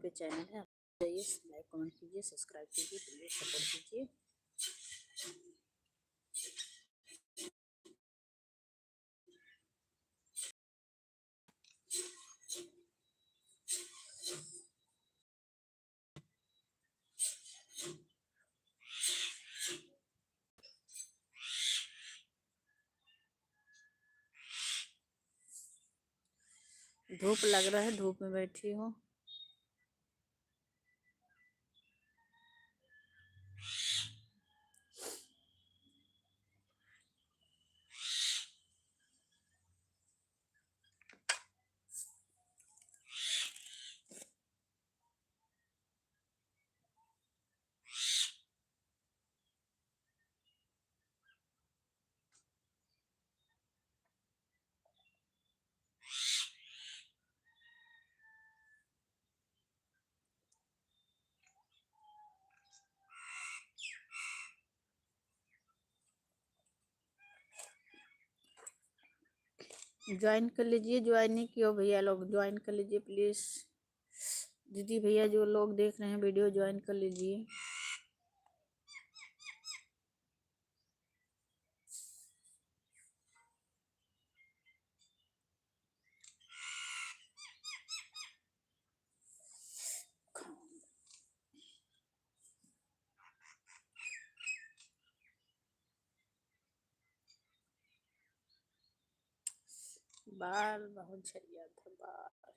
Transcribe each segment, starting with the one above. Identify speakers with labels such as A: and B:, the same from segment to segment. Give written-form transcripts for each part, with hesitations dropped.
A: पे चैनल है, जाइए लाइक कमेंट कीजिए, सब्सक्राइब कीजिए, प्लीज सपोर्ट कीजिए। धूप लग रहा है, धूप में बैठी हूँ। ज्वाइन कर लीजिए, ज्वाइन नहीं किया भैया लोग ज्वाइन कर लीजिए प्लीज। दीदी भैया जो लोग देख रहे हैं वीडियो ज्वाइन कर लीजिए। बाल बहुत झड़िया था बाल।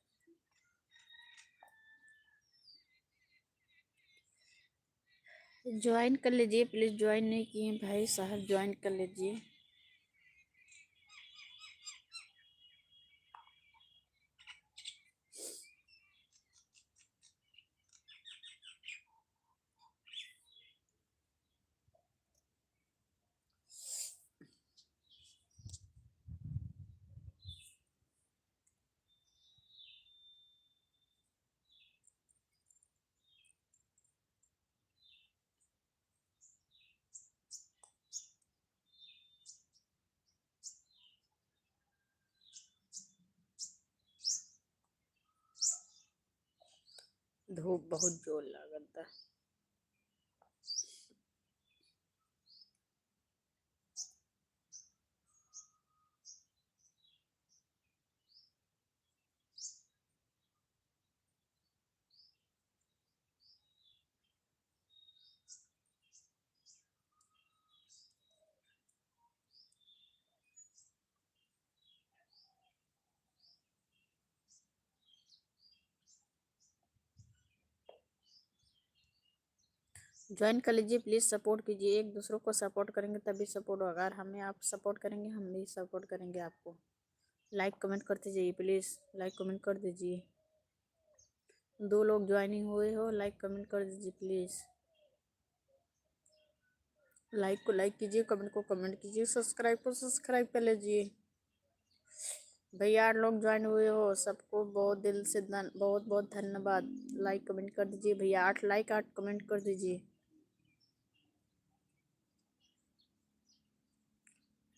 A: ज्वाइन कर लीजिए प्लीज, ज्वाइन नहीं किए भाई साहब ज्वाइन कर लीजिए। धूप बहुत जोर लगता। ज्वाइन कर लीजिए प्लीज, सपोर्ट कीजिए, एक दूसरों को सपोर्ट करेंगे तभी सपोर्ट होगा। अगर हमें आप सपोर्ट करेंगे हम भी सपोर्ट करेंगे आपको। लाइक कमेंट करते जाइए प्लीज, लाइक कमेंट कर दीजिए। 2 लोग ज्वाइनिंग हुए हो, लाइक कमेंट कर दीजिए प्लीज। लाइक को लाइक कीजिए, कमेंट को कमेंट कीजिए, सब्सक्राइब को सब्सक्राइब कर लीजिए। भैया 8 लोग ज्वाइन हुए हो, सबको बहुत दिल से बहुत बहुत धन्यवाद। लाइक कमेंट कर दीजिए भैया, 8 लाइक 8 कमेंट कर दीजिए।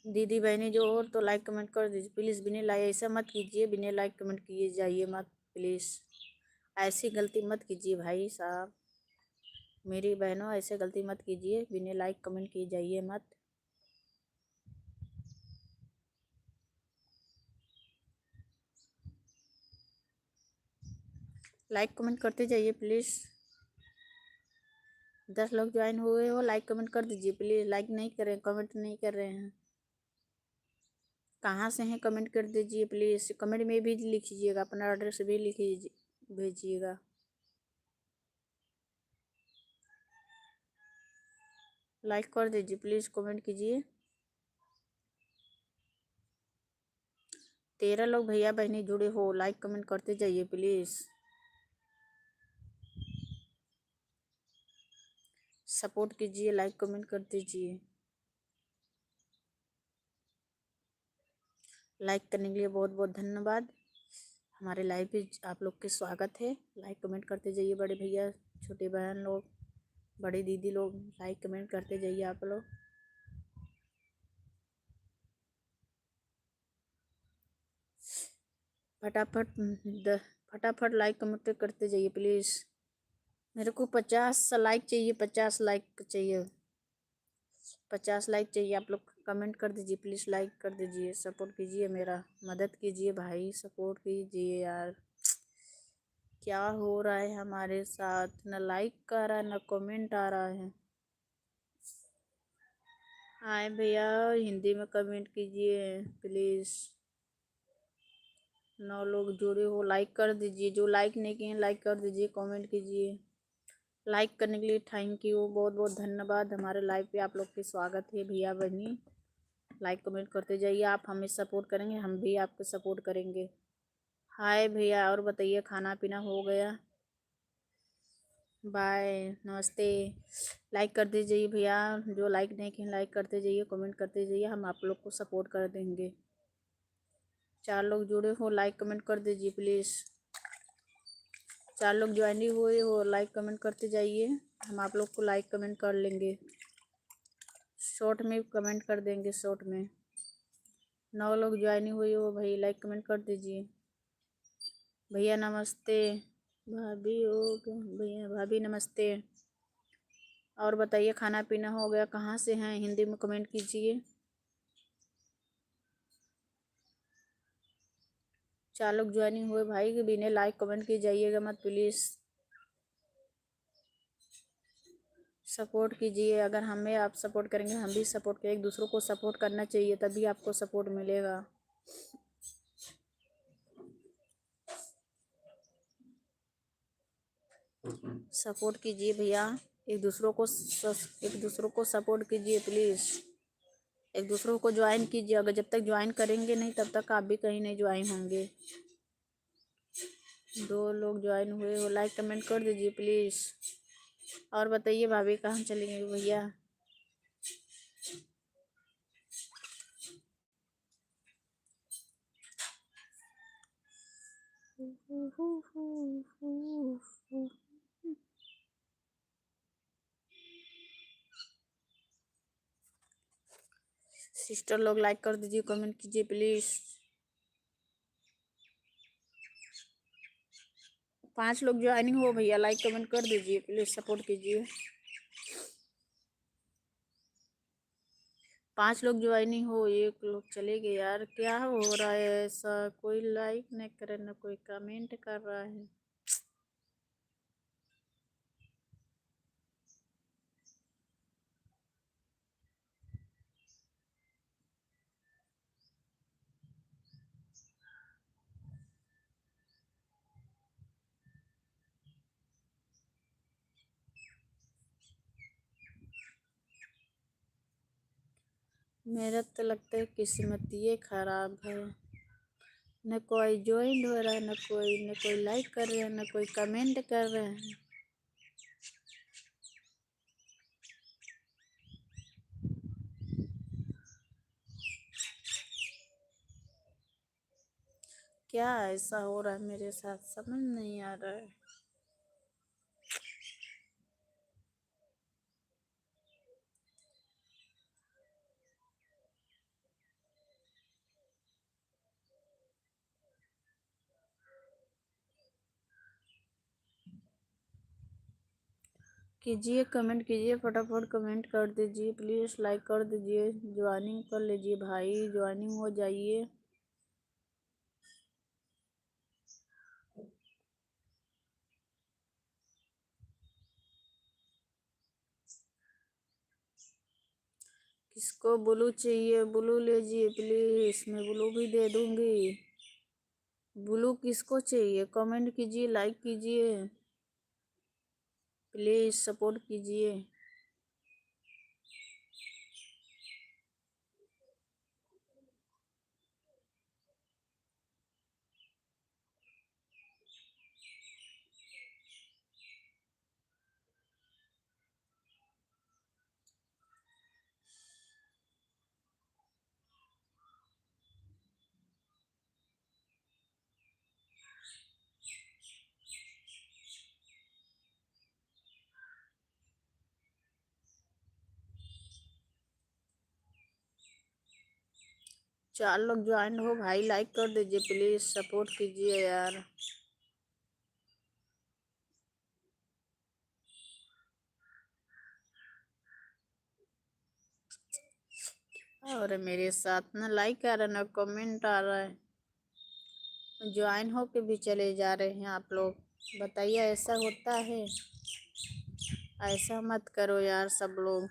A: दीदी बहनी जो हो तो लाइक कमेंट कर दीजिए प्लीज़। बिना लाइक ऐसा मत कीजिए, बिना लाइक कमेंट किए जाइए मत प्लीज़। ऐसी गलती मत कीजिए भाई साहब, मेरी बहनों ऐसे गलती मत कीजिए, बिना लाइक कमेंट किए जाइए मत। लाइक कमेंट करते जाइए प्लीज़। 10 लोग ज्वाइन हुए हो, लाइक कमेंट कर दीजिए प्लीज़। लाइक नहीं कर रहे हैं, कमेंट नहीं कर रहे हैं, कहाँ से हैं कमेंट कर दीजिए प्लीज़। कमेंट में भी लिखिएगा, अपना एड्रेस भी लिखिए भेजिएगा। लाइक कर दीजिए प्लीज़, कमेंट कीजिए। 13 लोग भैया बहनी जुड़े हो, लाइक कमेंट करते जाइए प्लीज़। सपोर्ट कीजिए, लाइक कमेंट कर दीजिए। लाइक करने के लिए बहुत बहुत धन्यवाद। हमारे लाइव पे आप लोग के स्वागत है। लाइक कमेंट करते जाइए बड़े भैया, छोटे बहन लोग, बड़ी दीदी लोग, लाइक कमेंट करते जाइए आप लोग। फटाफट फटाफट लाइक कमेंट करते जाइए प्लीज़। मेरे को 50 लाइक चाहिए, 50 लाइक चाहिए, 50 लाइक चाहिए। आप लोग कमेंट कर दीजिए प्लीज़, लाइक कर दीजिए, सपोर्ट कीजिए, मेरा मदद कीजिए भाई, सपोर्ट कीजिए यार। क्या हो रहा है हमारे साथ, ना लाइक आ रहा है ना कमेंट आ रहा है। हाय भैया, हिंदी में कमेंट कीजिए प्लीज़। 9 लोग जुड़े हो, लाइक कर दीजिए। जो लाइक नहीं किए लाइक कर दीजिए, कमेंट कीजिए। लाइक करने के लिए थैंक यू, बहुत बहुत धन्यवाद। हमारे लाइव पे आप लोग के स्वागत है भैया बहनी। लाइक कमेंट करते जाइए, आप हमें सपोर्ट करेंगे, हम भी आपको सपोर्ट करेंगे। हाय भैया, और बताइए खाना पीना हो गया? बाय, नमस्ते। लाइक कर दीजिए भैया, जो लाइक नहीं किए लाइक करते जाइए, कमेंट करते जाइए, हम आप लोग को सपोर्ट कर देंगे। 4 लोग जुड़े हो, लाइक कमेंट कर दीजिए प्लीज़। 4 लोग ज्वाइनिंग हुए हो, लाइक कमेंट करते जाइए, हम आप लोग को लाइक कमेंट कर लेंगे। शॉर्ट में कमेंट कर देंगे, शॉर्ट में। 9 लोग ज्वाइनिंग हुई हो भाई, लाइक कमेंट कर दीजिए। भैया नमस्ते, भाभी हो भैया, भाभी नमस्ते। और बताइए खाना पीना हो गया? कहाँ से हैं, हिंदी में कमेंट कीजिए। 4 लोग ज्वाइनिंग हुए भाई, कि बिना लाइक कमेंट किए जाइएगा मत प्लीज़। सपोर्ट कीजिए, अगर हमें आप सपोर्ट करेंगे हम भी सपोर्ट करें। एक दूसरों को सपोर्ट करना चाहिए, तभी आपको सपोर्ट मिलेगा। सपोर्ट कीजिए भैया, एक दूसरों को सपोर्ट कीजिए प्लीज़। एक दूसरों को ज्वाइन कीजिए, अगर जब तक ज्वाइन करेंगे नहीं तब तक आप भी कहीं नहीं ज्वाइन होंगे। 2 लोग ज्वाइन हुए हो, लाइक कमेंट कर दीजिए प्लीज़। और बताइए भाभी कहाँ चली गई भैया? सिस्टर लोग लाइक कर दीजिए, कमेंट कीजिए प्लीज़। 5 लोग ज्वाइनिंग हो भैया, लाइक कमेंट कर दीजिए प्लीज़, सपोर्ट कीजिए। 5 लोग ज्वाइनिंग हो, 1 लोग चले गए यार, क्या हो रहा है ऐसा? कोई लाइक नहीं कर रहा, ना कोई कमेंट कर रहा है। मेरा तो लगता है किस्मत ये खराब है, न कोई ज्वाइन हो रहा है, न कोई लाइक कर रहे हैं, न कोई कमेंट कर रहे हैं। क्या ऐसा हो रहा है मेरे साथ, समझ नहीं आ रहा है। कीजिए, कमेंट कीजिए, फटाफट कमेंट कर दीजिए प्लीज़, लाइक कर दीजिए, ज्वाइनिंग कर लीजिए भाई, ज्वाइनिंग हो जाइए। किसको ब्लू चाहिए? ब्लू लीजिए प्लीज़, मैं ब्लू भी दे दूँगी। ब्लू किसको चाहिए? कमेंट कीजिए, लाइक कीजिए, प्लीज़ सपोर्ट कीजिए। चार लोग ज्वाइन हो भाई, लाइक कर दीजिए प्लीज़, सपोर्ट कीजिए यार। और मेरे साथ ना लाइक आ रहा है ना कमेंट आ रहा है, ज्वाइन होके भी चले जा रहे हैं आप लोग। बताइए ऐसा होता है? ऐसा मत करो यार सब लोग।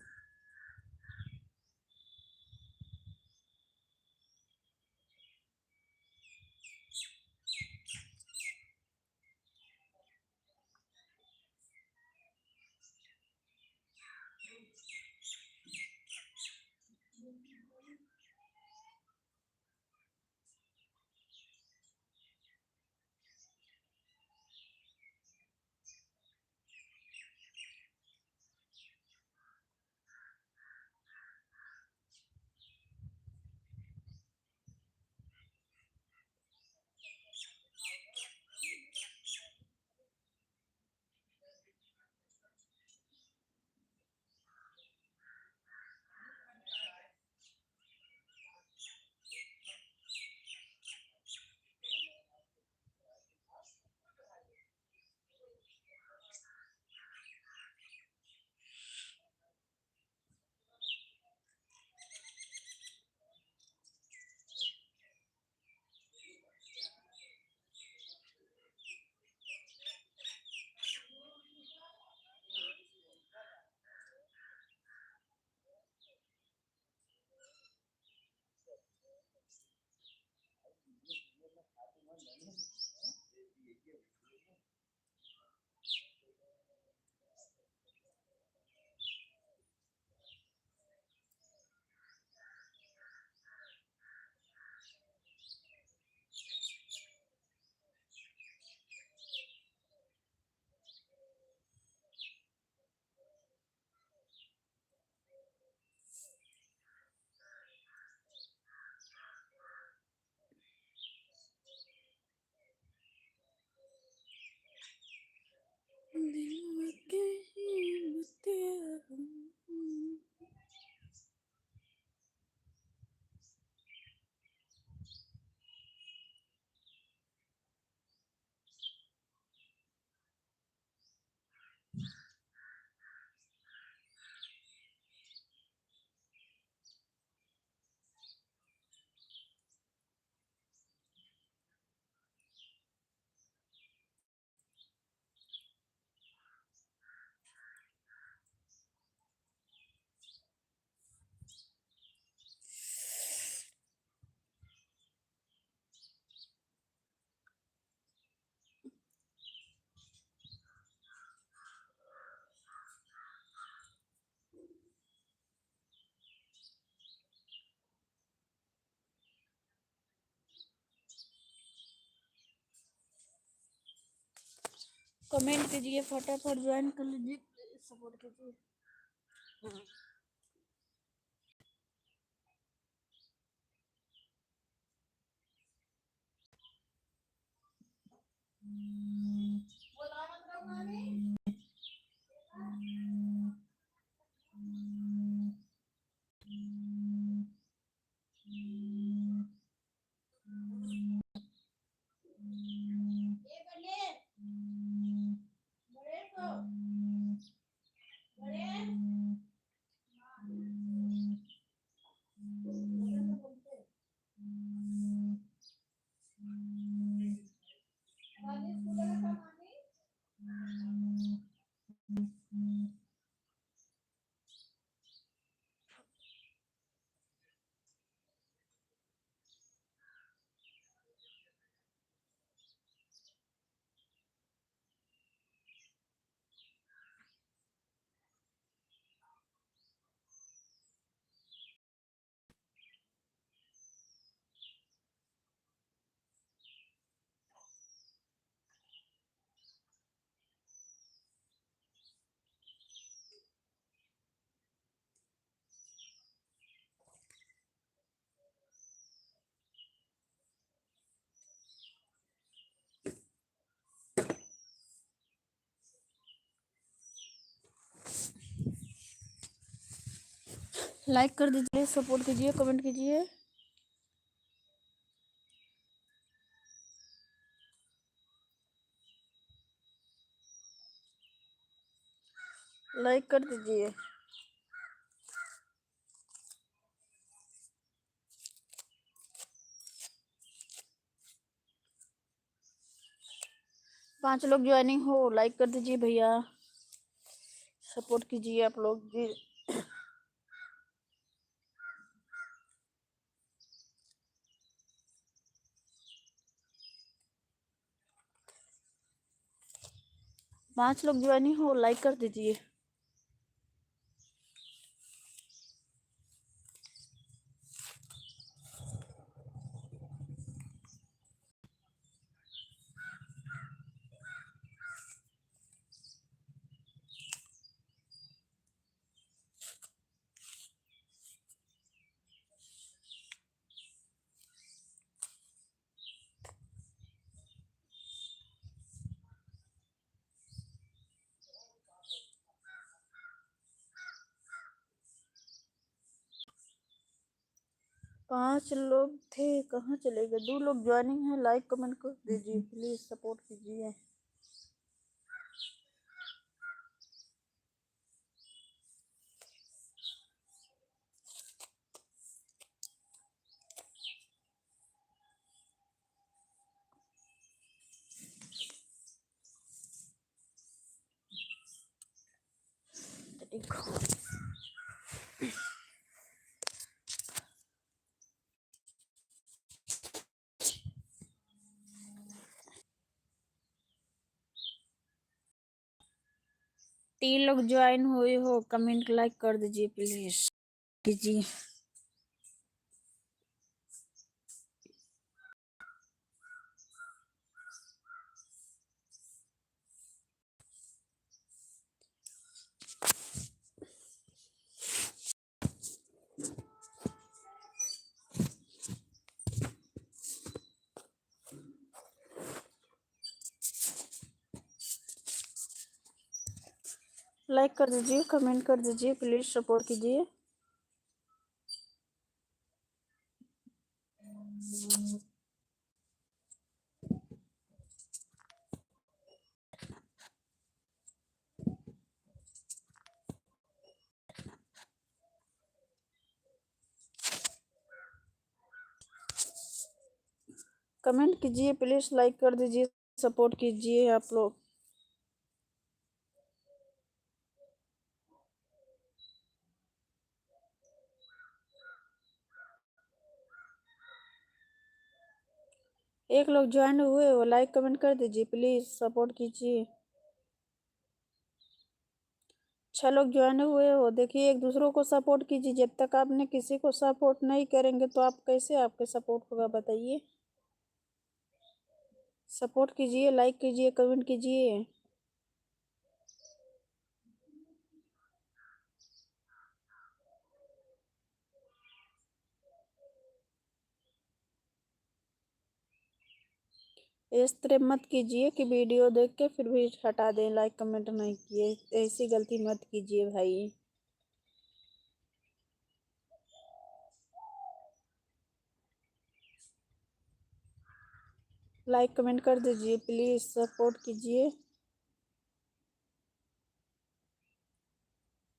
A: कमेंट कीजिए फटाफट, ज्वाइन कर लीजिए, सपोर्ट कीजिए। लाइक कर दीजिए, सपोर्ट कीजिए, कमेंट कीजिए। लाइक कर दीजिए। 5 लोग ज्वाइनिंग हो, लाइक कर दीजिए भैया, सपोर्ट कीजिए आप लोग भी। पांच लोग ज्वाइनिंग हो, लाइक कर दीजिए। पांच लोग थे, कहाँ चले गए? 2 लोग ज्वाइनिंग है, लाइक कमेंट कर दीजिए प्लीज, सपोर्ट कीजिए। देखो 3 लोग ज्वाइन हुए हो, कमेंट लाइक कर दीजिए प्लीज कीजिए। लाइक कर दीजिए, कमेंट कर दीजिए प्लीज, सपोर्ट कीजिए। कमेंट कीजिए प्लीज, लाइक कर दीजिए, सपोर्ट कीजिए आप लोग। एक लोग ज्वाइन हुए हो, लाइक कमेंट कर दीजिए प्लीज, सपोर्ट कीजिए। 6 लोग ज्वाइन हुए हो, देखिए एक दूसरों को सपोर्ट कीजिए। जब तक आपने किसी को सपोर्ट नहीं करेंगे तो आप कैसे आपके सपोर्ट होगा बताइए। सपोर्ट कीजिए, लाइक कीजिए, कमेंट कीजिए। इस तरह मत कीजिए कि वीडियो देख के फिर भी हटा दें, लाइक कमेंट नहीं किए। ऐसी गलती मत कीजिए भाई। लाइक कमेंट कर दीजिए प्लीज, सपोर्ट कीजिए।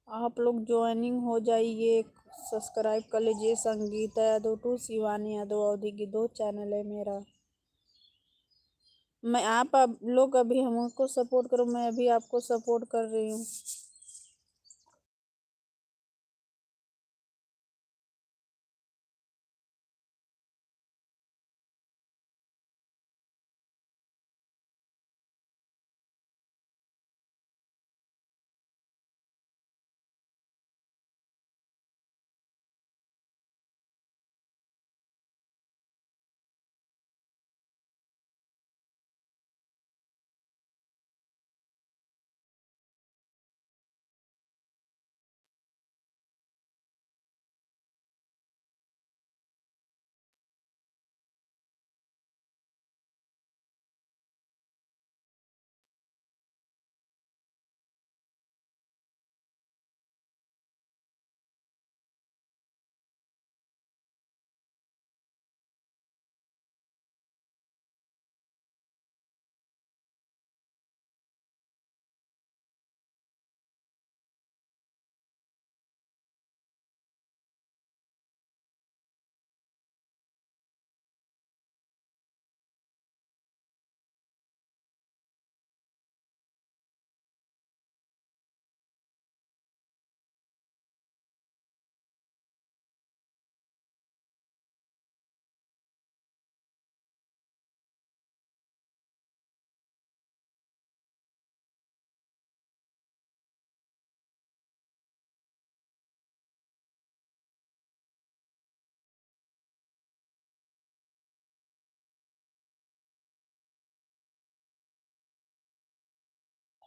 A: आप लोग ज्वाइनिंग हो जाइए, सब्सक्राइब कर लीजिए। संगीता यादव टू शिवानी यादव अवधि की 2 चैनल है मेरा। मैं आप अब लोग अभी हमको सपोर्ट करो, मैं अभी आपको सपोर्ट कर रही हूँ।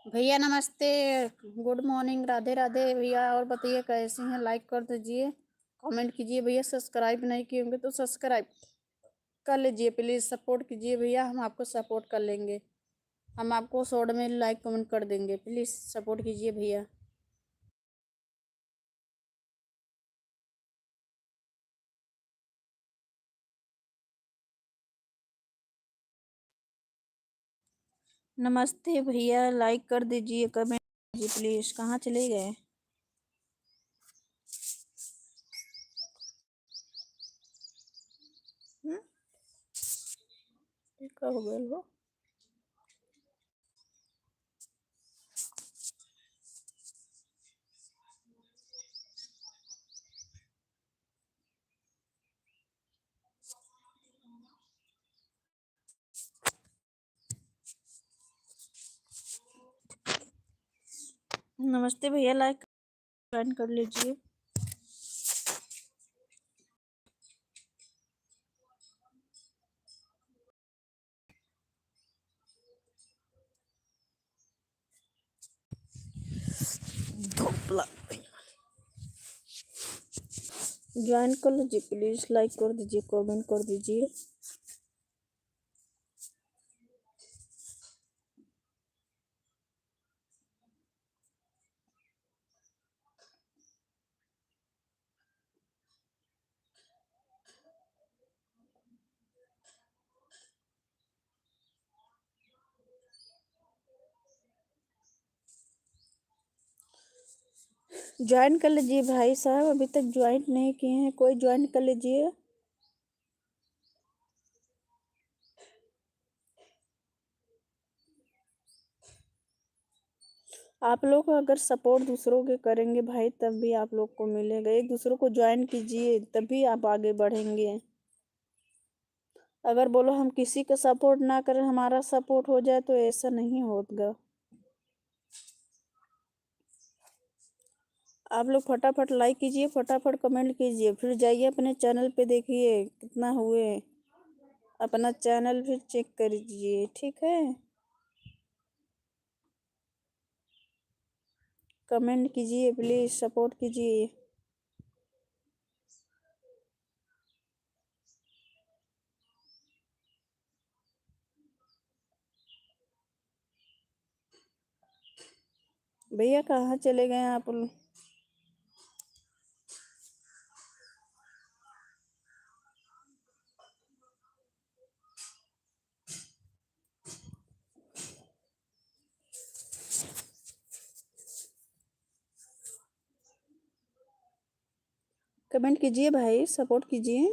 A: भैया नमस्ते, गुड मॉर्निंग, राधे राधे भैया। और बताइए कैसे हैं? लाइक कर दीजिए, कमेंट कीजिए भैया। सब्सक्राइब नहीं किए होंगे तो सब्सक्राइब कर लीजिए प्लीज़, सपोर्ट कीजिए भैया, हम आपको सपोर्ट कर लेंगे। हम आपको शॉर्ट में लाइक कमेंट कर देंगे, प्लीज़ सपोर्ट कीजिए भैया। नमस्ते भैया, लाइक कर दीजिए, कमेंट कीजिए प्लीज़। कहाँ चले गए? हम्म, ये क्या हो गया हो? नमस्ते भैया, लाइक ज्वाइन कर लीजिए। ज्वाइन कर लीजिए प्लीज़, लाइक कर दीजिए, कमेंट कर दीजिए। ज्वाइन कर लीजिए भाई साहब, अभी तक ज्वाइन नहीं किए हैं, कोई ज्वाइन कर लीजिए। आप लोग अगर सपोर्ट दूसरों के करेंगे भाई, तब भी आप लोग को मिलेगा। एक दूसरों को ज्वाइन कीजिए, तभी आप आगे बढ़ेंगे। अगर बोलो हम किसी का सपोर्ट ना करें, हमारा सपोर्ट हो जाए, तो ऐसा नहीं होगा। आप लोग फटाफट लाइक कीजिए, फटाफट कमेंट कीजिए, फिर जाइए अपने चैनल पे देखिए कितना हुए। अपना चैनल भी चेक करिए, ठीक है। कमेंट कीजिए प्लीज़, सपोर्ट कीजिए। भैया कहाँ चले गए आप लोग? कमेंट कीजिए भाई, सपोर्ट कीजिए।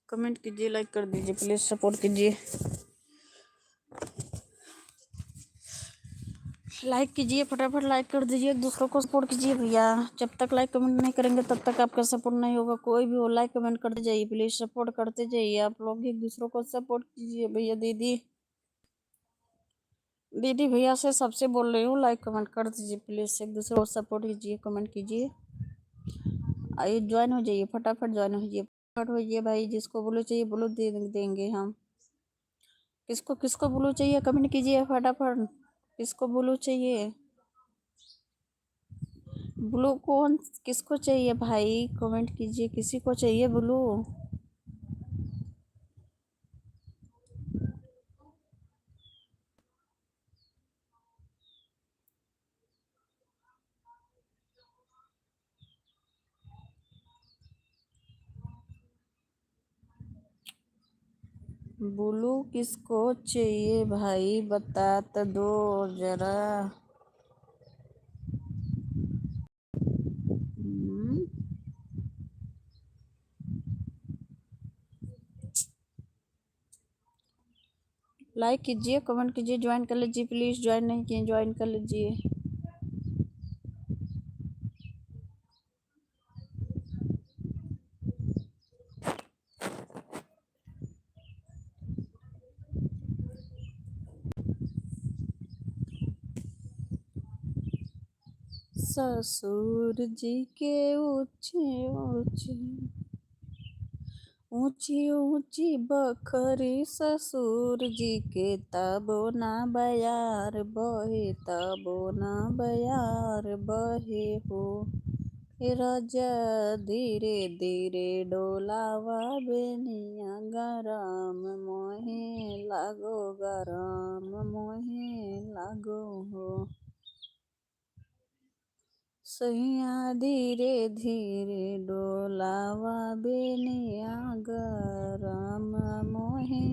A: कमेंट कीजिए, लाइक कर दीजिए, प्लीज सपोर्ट कीजिए। लाइक कीजिए, फटाफट लाइक कर दीजिए, दूसरों को सपोर्ट कीजिए भैया। जब तक लाइक कमेंट नहीं करेंगे तब तक आपका सपोर्ट नहीं होगा। कोई भी हो, लाइक कमेंट करते जाइए, प्लीज सपोर्ट करते जाइए। आप लोग एक दूसरों को सपोर्ट कीजिए भैया। दीदी दीदी भैया से सबसे बोल रही हूँ, लाइक कमेंट कर दीजिए प्लीज। एक दूसरे को सपोर्ट कीजिए, कमेंट कीजिए। आइए ज्वाइन हो जाइए, फटाफट ज्वाइन हो जाइए, फटाफट होइए भाई। जिसको बोलो चाहिए बोलो, देंगे हम। किसको किसको ब्लू चाहिए कमेंट कीजिए फटाफट। किसको ब्लू चाहिए? ब्लू कौन किसको चाहिए भाई? कमेंट कीजिए, किसी को चाहिए ब्लू? ब्लू किसको चाहिए भाई? बता तो दो जरा। लाइक कीजिए, कमेंट कीजिए, ज्वाइन कर लीजिए प्लीज। ज्वाइन नहीं किए, ज्वाइन कर लीजिए। ससुर जी के ऊंचे ऊंचे ऊंची ऊंची बखरी, ससुर जी के तबो ना बयार बहे, तबो ना बयार बहे हो। हे राजा धीरे धीरे डोलावा बेनिया, गरम मोहे लागो, गरम मोहे लागो हो। सैया धीरे धीरे डोलावा बेनिया, गरम मोहे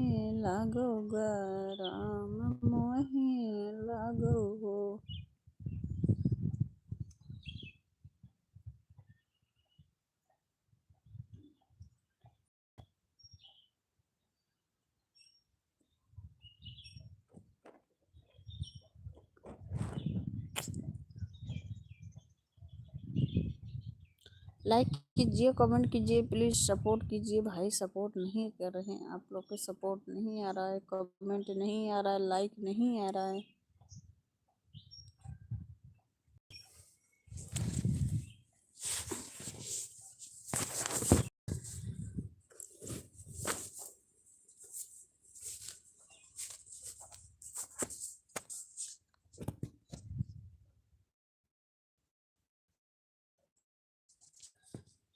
A: लागो, गरम मोहे लागो हो। लाइक कीजिए, कमेंट कीजिए, प्लीज सपोर्ट कीजिए भाई। सपोर्ट नहीं कर रहे हैं आप लोग के, सपोर्ट नहीं आ रहा है, कमेंट नहीं आ रहा है, लाइक नहीं आ रहा है।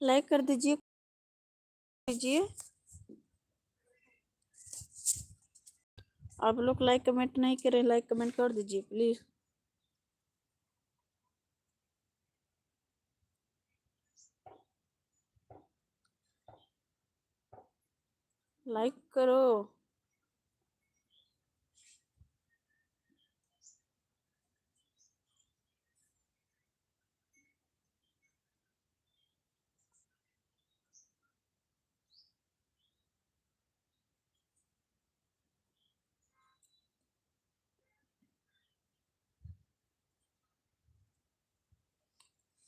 A: लाइक कर दीजिए, कीजिए। आप लोग लाइक कमेंट नहीं करें, लाइक कमेंट कर दीजिए प्लीज। लाइक करो।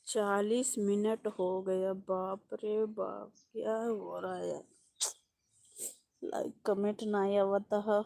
A: 40 मिनट हो गया, बाप रे बाप, क्या हो रहा है यार? लाइक कमेंट नहीं आवता है।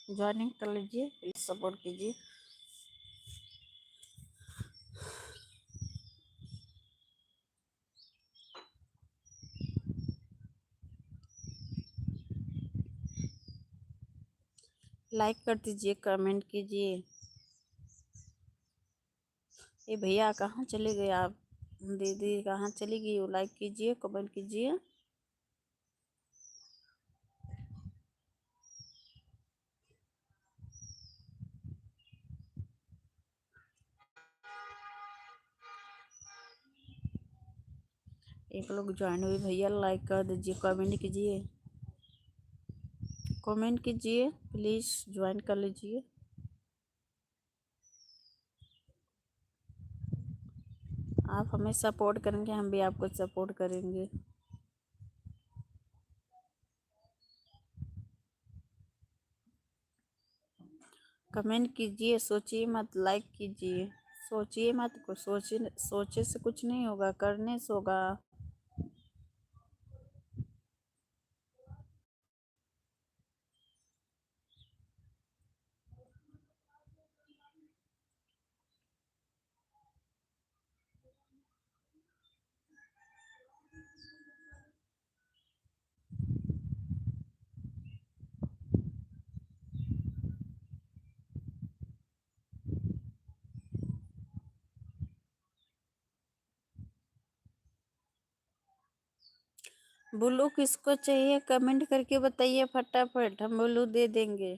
A: ज्वाइनिंग कर लीजिए, प्लीज सपोर्ट कीजिए। लाइक कर दीजिए, कमेंट कीजिए। ये भैया कहाँ चले गए आप? दीदी कहाँ चली गई? वो लाइक कीजिए, कमेंट कीजिए। एक लोग ज्वाइन हुए, भैया लाइक कर दीजिए, कमेंट कीजिए। कमेंट कीजिए प्लीज़, ज्वाइन कर लीजिए। आप हमें सपोर्ट करेंगे, हम भी आपको सपोर्ट करेंगे। कमेंट कीजिए, सोचिए मत, लाइक कीजिए। सोचिए मत, कुछ सोचे से कुछ नहीं होगा, करने से होगा। ब्लू किसको चाहिए, कमेंट करके बताइए फटाफट, हम ब्लू दे देंगे।